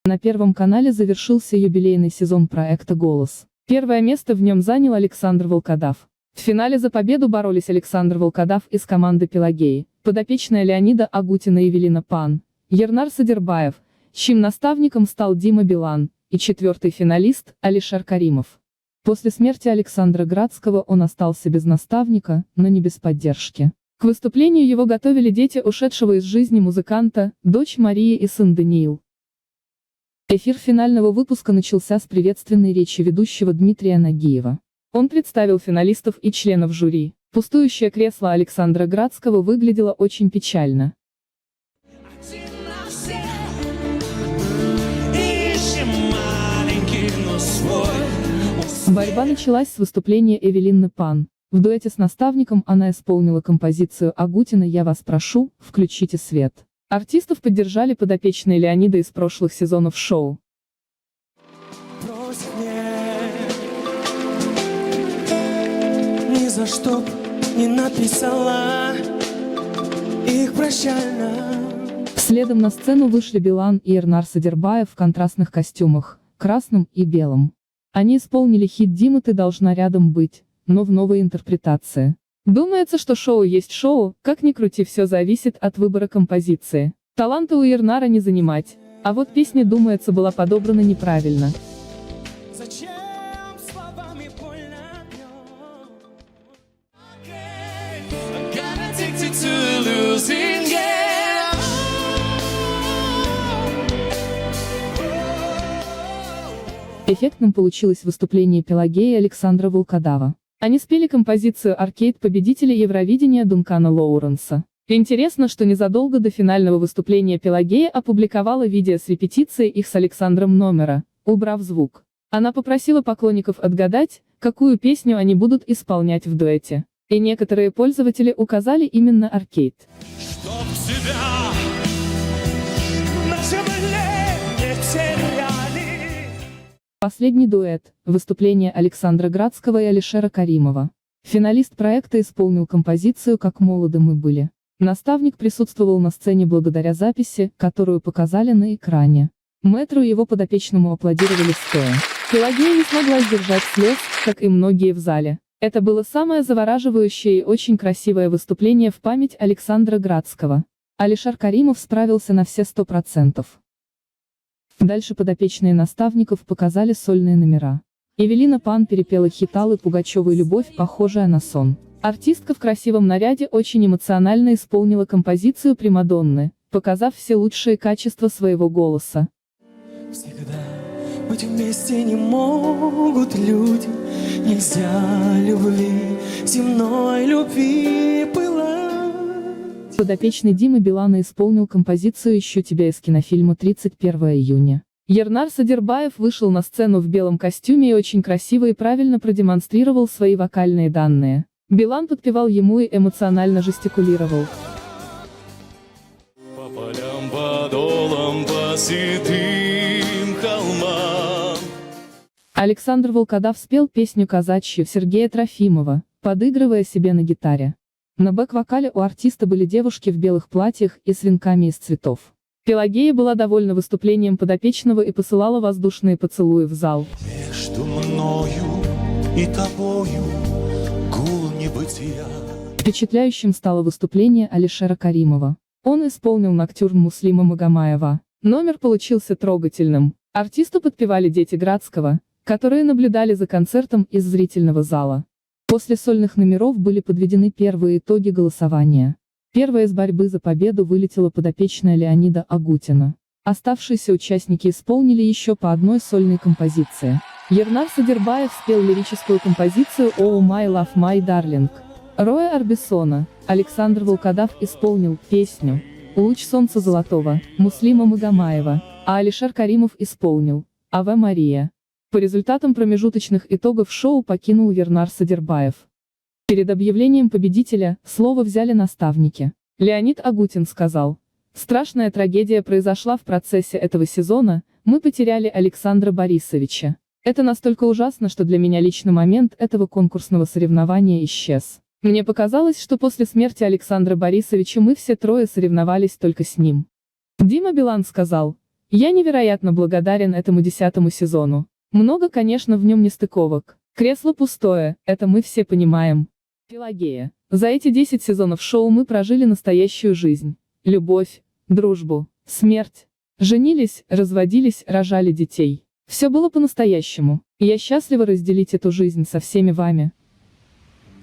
На Первом канале завершился юбилейный сезон проекта «Голос». Первое место в нем занял Александр Волкодав. В финале за победу боролись Александр Волкодав из команды «Пелагеи», подопечная Леонида Агутина и Эвелина Пан, Ернар Садирбаев, чьим наставником стал Дима Билан, и четвертый финалист – Алишер Каримов. После смерти Александра Градского он остался без наставника, но не без поддержки. К выступлению его готовили дети ушедшего из жизни музыканта, дочь Мария и сын Даниил. Эфир финального выпуска начался с приветственной речи ведущего Дмитрия Нагиева. Он представил финалистов и членов жюри. Пустующее кресло Александра Градского выглядело очень печально. Борьба началась с выступления Эвелины Пан. В дуэте с наставником она исполнила композицию Агутина «Я вас прошу, включите свет». Артистов поддержали подопечные Леонида из прошлых сезонов шоу. Ни за что не написала их прощально. Следом на сцену вышли Билан и Ернар Садирбаев в контрастных костюмах, красном и белом. Они исполнили хит «Дима, ты должна рядом быть», но в новой интерпретации. Думается, что шоу есть шоу, как ни крути, все зависит от выбора композиции. Таланта у Ернара не занимать, а вот песня, думается, была подобрана неправильно. Зачем словами больно Эффектным получилось выступление Пелагеи и Александра Волкодава. Они спели композицию «Аркейд» победителя Евровидения Дункана Лоуренса. Интересно, что незадолго до финального выступления Пелагея опубликовала видео с репетицией их с Александром номера, убрав звук. Она попросила поклонников отгадать, какую песню они будут исполнять в дуэте. И некоторые пользователи указали именно «Аркейд». Последний дуэт – выступление Александра Градского и Алишера Каримова. Финалист проекта исполнил композицию «Как молоды мы были». Наставник присутствовал на сцене благодаря записи, которую показали на экране. Мэтру и его подопечному аплодировали стоя. Пелагея не смогла сдержать слез, как и многие в зале. Это было самое завораживающее и очень красивое выступление в память Александра Градского. Алишер Каримов справился на все 100%. Дальше подопечные наставников показали сольные номера. Эвелина Пан перепела хит Аллы Пугачевой «Любовь, похожая на сон». Артистка в красивом наряде очень эмоционально исполнила композицию «Примадонны», показав все лучшие качества своего голоса. Всегда быть вместе не могут люди, нельзя любви, земной любви пылать. Подопечный Димы Билана исполнил композицию «Ищу тебя» из кинофильма «31 июня». Ернар Садирбаев вышел на сцену в белом костюме и очень красиво и правильно продемонстрировал свои вокальные данные. Билан подпевал ему и эмоционально жестикулировал. По полям, по долам, по седым холмам. Александр Волкодав спел песню казачью Сергея Трофимова, подыгрывая себе на гитаре. На бэк-вокале у артиста были девушки в белых платьях и с венками из цветов. Пелагея была довольна выступлением подопечного и посылала воздушные поцелуи в зал. Между мною и тобою гул небытия. Впечатляющим стало выступление Алишера Каримова. Он исполнил ноктюрн Муслима Магомаева. Номер получился трогательным. Артисту подпевали дети Градского, которые наблюдали за концертом из зрительного зала. После сольных номеров были подведены первые итоги голосования. Первая из борьбы за победу вылетела подопечная Леонида Агутина. Оставшиеся участники исполнили еще по одной сольной композиции. Ернар Садирбаев спел лирическую композицию «Oh My Love My Darling». Роя Арбисона, Александр Волкодав исполнил песню «Луч солнца золотого» Муслима Магомаева, а Алишер Каримов исполнил «Аве Мария». По результатам промежуточных итогов шоу покинул Ернар Садирбаев. Перед объявлением победителя слово взяли наставники. Леонид Агутин сказал: «Страшная трагедия произошла в процессе этого сезона, мы потеряли Александра Борисовича. Это настолько ужасно, что для меня лично момент этого конкурсного соревнования исчез. Мне показалось, что после смерти Александра Борисовича мы все трое соревновались только с ним». Дима Билан сказал: Я невероятно благодарен этому 10-му сезону. Много, конечно, в нем нестыковок. Кресло пустое, это мы все понимаем. Пелагея. За эти 10 сезонов шоу мы прожили настоящую жизнь. Любовь, дружбу, смерть. Женились, разводились, рожали детей. Все было по-настоящему. Я счастлива разделить эту жизнь со всеми вами.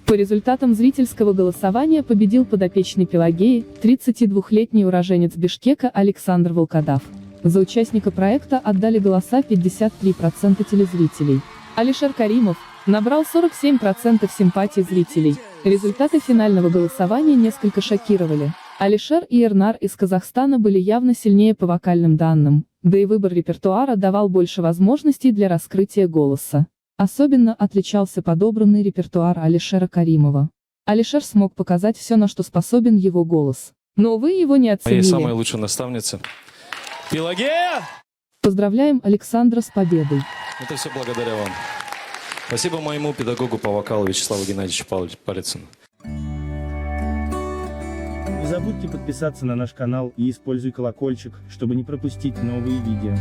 По результатам зрительского голосования победил подопечный Пелагеи, 32-летний уроженец Бишкека Александр Волкодав. За участника проекта отдали голоса 53% телезрителей. Алишер Каримов набрал 47% симпатий зрителей. Результаты финального голосования несколько шокировали. Алишер и Ернар из Казахстана были явно сильнее по вокальным данным, да и выбор репертуара давал больше возможностей для раскрытия голоса. Особенно отличался подобранный репертуар Алишера Каримова. Алишер смог показать все, на что способен его голос. Но, увы, его не оценили. Моей самой лучшей наставнице. Пелагея! Поздравляем Александра с победой. Это все благодаря вам. Спасибо моему педагогу по вокалу Вячеславу Геннадьевичу Палицыну. Не забудьте подписаться на наш канал и используй колокольчик, чтобы не пропустить новые видео.